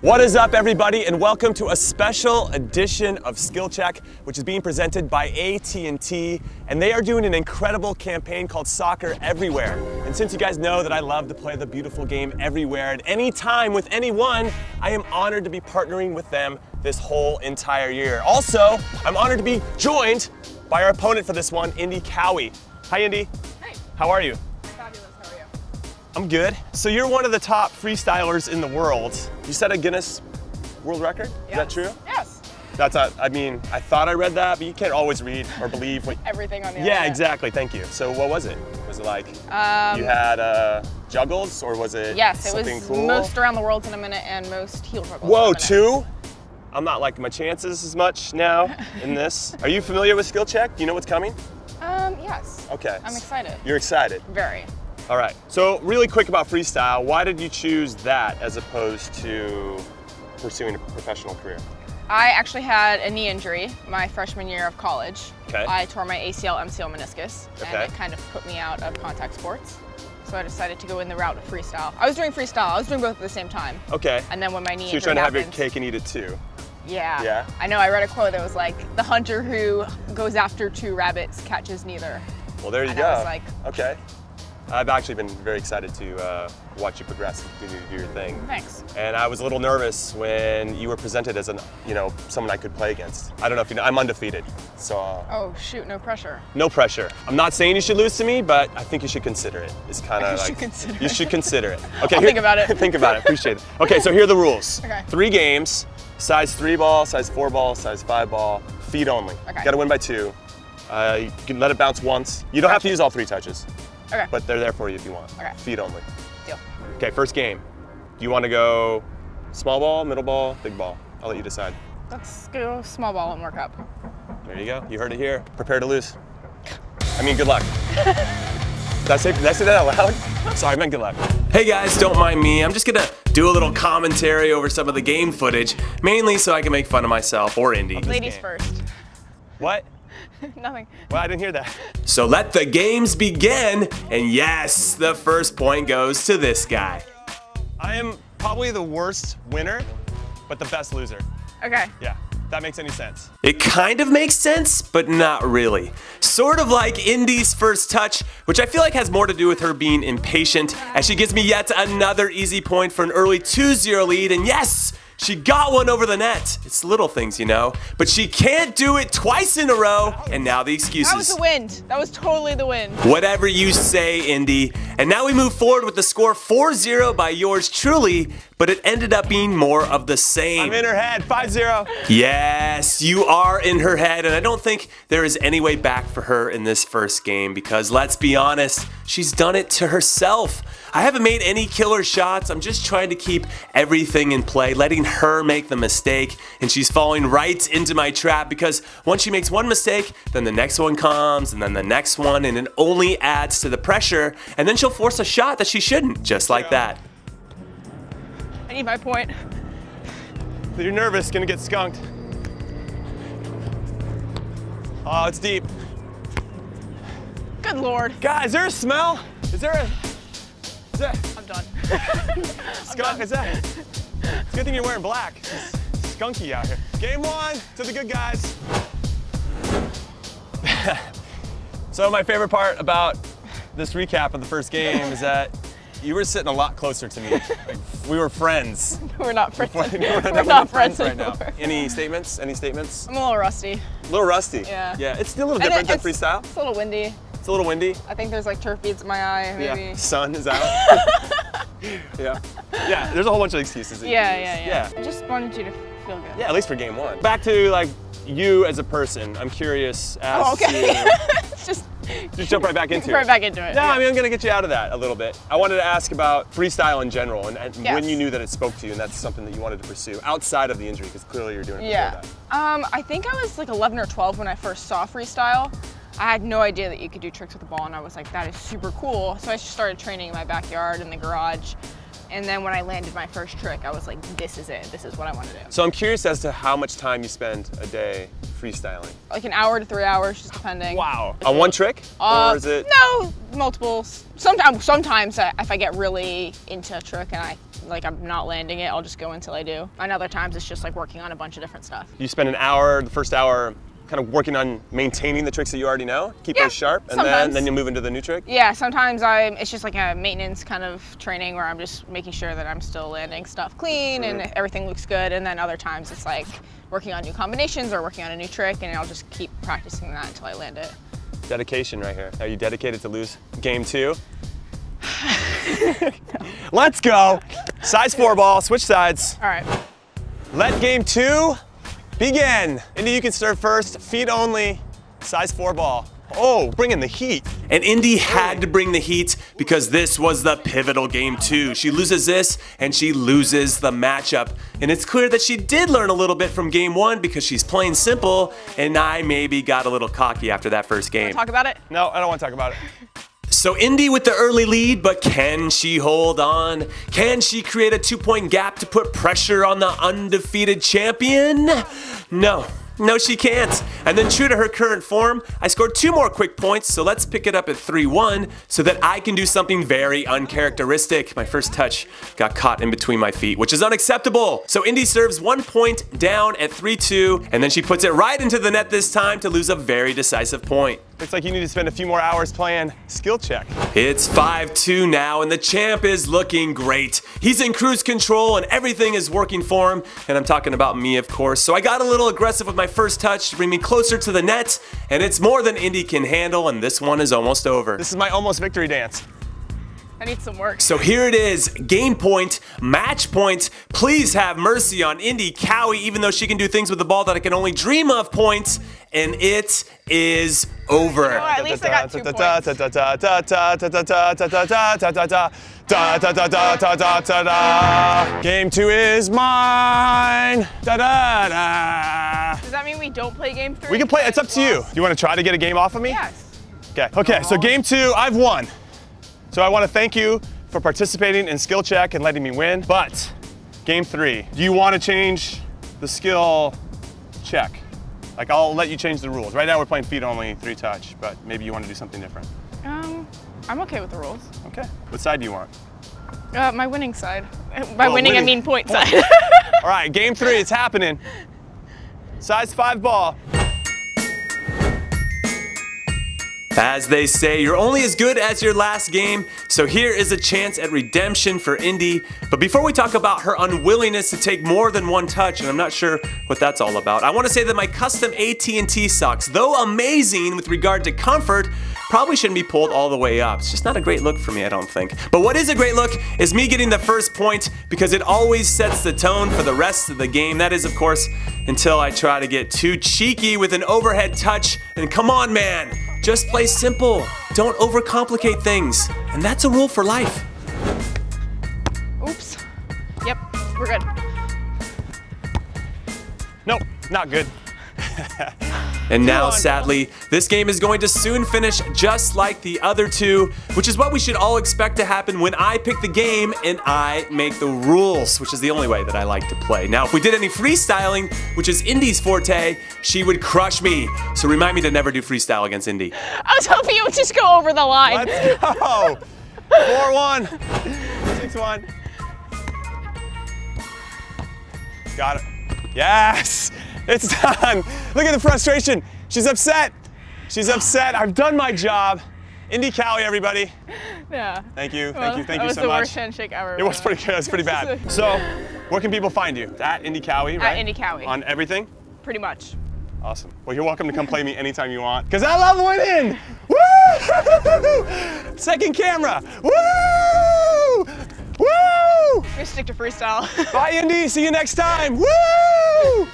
What is up, everybody, and welcome to a special edition of Skill Check, which is being presented by AT&T, and they are doing an incredible campaign called Soccer Everywhere. And since you guys know that I love to play the beautiful game everywhere at any time with anyone, I am honored to be partnering with them this whole entire year. Also, I'm honored to be joined by our opponent for this one, Indi Cowie. Hi, Indi. Hi. How are you? Fabulous. How are you? I'm good. So you're one of the top freestylers in the world. You set a Guinness World Record? Yes. Is that true? Yes. I mean, I thought I read that, but you can't always read or believe what... Everything on the internet. Yeah, exactly, thank you. So what was it? Was it like, you had juggles, or was it something was cool? most around the world in a minute and most heel juggles Whoa, in a minute. 2? I'm not liking my chances as much now in this. Are you familiar with Skill Check? Do you know what's coming? Yes. Okay. I'm excited. You're excited? Very. All right, so really quick about freestyle, why did you choose that as opposed to pursuing a professional career? I actually had a knee injury my freshman year of college. Okay. I tore my ACL, MCL, meniscus, and Okay. it kind of put me out of contact sports. So I decided to go in the route of freestyle. I was doing freestyle, I was doing both at the same time. Okay. And then when my knee So you're injury trying to have your happened, cake and eat it too. Yeah. Yeah? I know, I read a quote that was like, the hunter who goes after 2 rabbits catches neither. Well, there you And go. I was like, okay. I've actually been very excited to watch you progress and continue to do your thing. Thanks. And I was a little nervous when you were presented as someone I could play against. I don't know if you know, I'm undefeated. So. Oh shoot, no pressure. No pressure. I'm not saying you should lose to me, but I think you should consider it. It's kind of like. You should consider it. Okay. I'll think about it. Think about it, appreciate it. Okay, so here are the rules. Okay. 3 games, size 3 ball, size 4 ball, size 5 ball, feet only. Okay. Gotta win by 2. You can let it bounce once. You don't have to use all 3 touches. Okay. But they're there for you if you want. Okay. Feet only. Deal. Okay, first game. Do you want to go small ball, middle ball, big ball? I'll let you decide. Let's go small ball and work up. There you go. You heard it here. Prepare to lose. I mean, good luck. Did I say that out loud? Sorry, I meant good luck. Hey guys, don't mind me. I'm just gonna do a little commentary over some of the game footage, mainly so I can make fun of myself or Indi. Ladies first. What? Nothing. Well, I didn't hear that. So let the games begin, and yes, the first point goes to this guy. I am probably the worst winner, but the best loser. Okay. Yeah, if that makes any sense. It kind of makes sense, but not really. Sort of like Indi's first touch, which I feel like has more to do with her being impatient, as she gives me yet another easy point for an early 2-0 lead, and yes, she got one over the net. It's little things, you know. But she can't do it twice in a row, and now the excuses. That was the wind. That was totally the wind. Whatever you say, Indi. And now we move forward with the score 4-0 by yours truly, but it ended up being more of the same. I'm in her head, 5-0. Yes, you are in her head, and I don't think there is any way back for her in this first game because let's be honest, she's done it to herself. I haven't made any killer shots. I'm just trying to keep everything in play, letting her make the mistake, and she's falling right into my trap because once she makes one mistake, then the next one comes, and then the next one, and it only adds to the pressure, and then she'll force a shot that she shouldn't, just like that. I need my point. You're nervous, gonna get skunked. Oh, it's deep. Good Lord. Guys, is there a smell? Is there I'm done. skunk? Is that? It's a good thing you're wearing black. It's skunky out here. Game 1 to the good guys. So my favorite part about this recap of the first game is that you were sitting a lot closer to me. Like, we were friends. We're not friends. We're not friends right now. Any statements? Any statements? I'm a little rusty. A little rusty. Yeah. Yeah, it's still a little different than freestyle. It's a little windy. It's a little windy. I think there's like turf beads in my eye, maybe. Yeah, sun is out. Yeah. Yeah, there's a whole bunch of excuses. That Yeah. I just wanted you to feel good. Yeah, at least for game 1. Back to like you as a person. I'm curious as Just jump right back into it. Right back into it. No, I mean, I'm gonna get you out of that a little bit. I wanted to ask about freestyle in general and when you knew that it spoke to you and that's something that you wanted to pursue outside of the injury, because clearly you're doing it before that. I think I was like 11 or 12 when I first saw freestyle. I had no idea that you could do tricks with the ball, and I was like, that is super cool. So I started training in my backyard in the garage. And then when I landed my first trick, I was like, this is it. This is what I want to do. So I'm curious as to how much time you spend a day freestyling. Like an hour to 3 hours, just depending. Wow. On one trick? Or is it? No, multiples. Sometimes if I get really into a trick and I like I'm not landing it, I'll just go until I do. And other times it's just like working on a bunch of different stuff. You spend an hour, the first hour, kind of working on maintaining the tricks that you already know, keep those sharp, and then you move into the new trick? Yeah, sometimes it's just like a maintenance kind of training where I'm just making sure that I'm still landing stuff clean and everything looks good, and then other times it's like working on new combinations or working on a new trick, and I'll just keep practicing that until I land it. Dedication right here. Are you dedicated to lose game 2? Let's go. Size 4 ball, switch sides. All right. Let game 2 begin. Indi, you can serve first, feet only, size 4 ball. Oh, bringing the heat. And Indi had to bring the heat because this was the pivotal game 2. She loses this and she loses the matchup. And it's clear that she did learn a little bit from game 1 because she's playing simple, and I maybe got a little cocky after that first game. Talk about it? No, I don't want to talk about it. So Indi with the early lead, but can she hold on? Can she create a 2-point gap to put pressure on the undefeated champion? No. No, she can't. And then true to her current form, I scored 2 more quick points, so let's pick it up at 3-1 so that I can do something very uncharacteristic. My first touch got caught in between my feet, which is unacceptable. So Indi serves 1 point down at 3-2, and then she puts it right into the net this time to lose a very decisive point. Looks like you need to spend a few more hours playing skill check. It's 5-2 now, and the champ is looking great. He's in cruise control, and everything is working for him, and I'm talking about me, of course. So I got a little aggressive with my first touch to bring me closer to the net, and it's more than Indi can handle, and this one is almost over. This is my almost victory dance. I need some work. So here it is, game point, match point. Please have mercy on Indi Cowie, even though she can do things with the ball that I can only dream of points, and it is over. You know, at least I got 2 points. Game 2 is mine. Does that mean we don't play game 3? We can play, it's up to you. Do you want to try to get a game off of me? Yes. Okay, so game 2, I've won. So I want to thank you for participating in skill check and letting me win. But game 3, do you want to change the skill check? Like, I'll let you change the rules. Right now we're playing feet only, 3 touch, but maybe you want to do something different. I'm okay with the rules. Okay. What side do you want? My winning side. By winning, I mean point side. All right, game 3, it's happening. Size 5 ball. As they say, you're only as good as your last game, so here is a chance at redemption for Indi. But before we talk about her unwillingness to take more than 1 touch, and I'm not sure what that's all about, I want to say that my custom AT&T socks, though amazing with regard to comfort, probably shouldn't be pulled all the way up. It's just not a great look for me, I don't think. But what is a great look is me getting the first point, because it always sets the tone for the rest of the game. That is, of course, until I try to get too cheeky with an overhead touch. And come on, man, just play simple. Don't overcomplicate things. And that's a rule for life. Oops. Yep, we're good. Nope, not good. And now, sadly, this game is going to soon finish just like the other 2, which is what we should all expect to happen when I pick the game and I make the rules, which is the only way that I like to play. Now, if we did any freestyling, which is Indi's forte, she would crush me. So remind me to never do freestyle against Indi. I was hoping you would just go over the line. Let's go. 4-1. 6-1. Got it. Yes. It's done. Look at the frustration. She's upset. She's upset. I've done my job. Indi Cowie, everybody. Yeah. Thank you. Well, thank you so much. That was the worst handshake ever. It was pretty good. It was pretty bad. So, where can people find you? At Indi Cowie, right? At Indi Cowie. On everything? Pretty much. Awesome. Well, you're welcome to come play me anytime you want, because I love winning. Woo! Second camera. Woo! Woo! I'm gonna stick to freestyle. Bye, Indi. See you next time. Woo!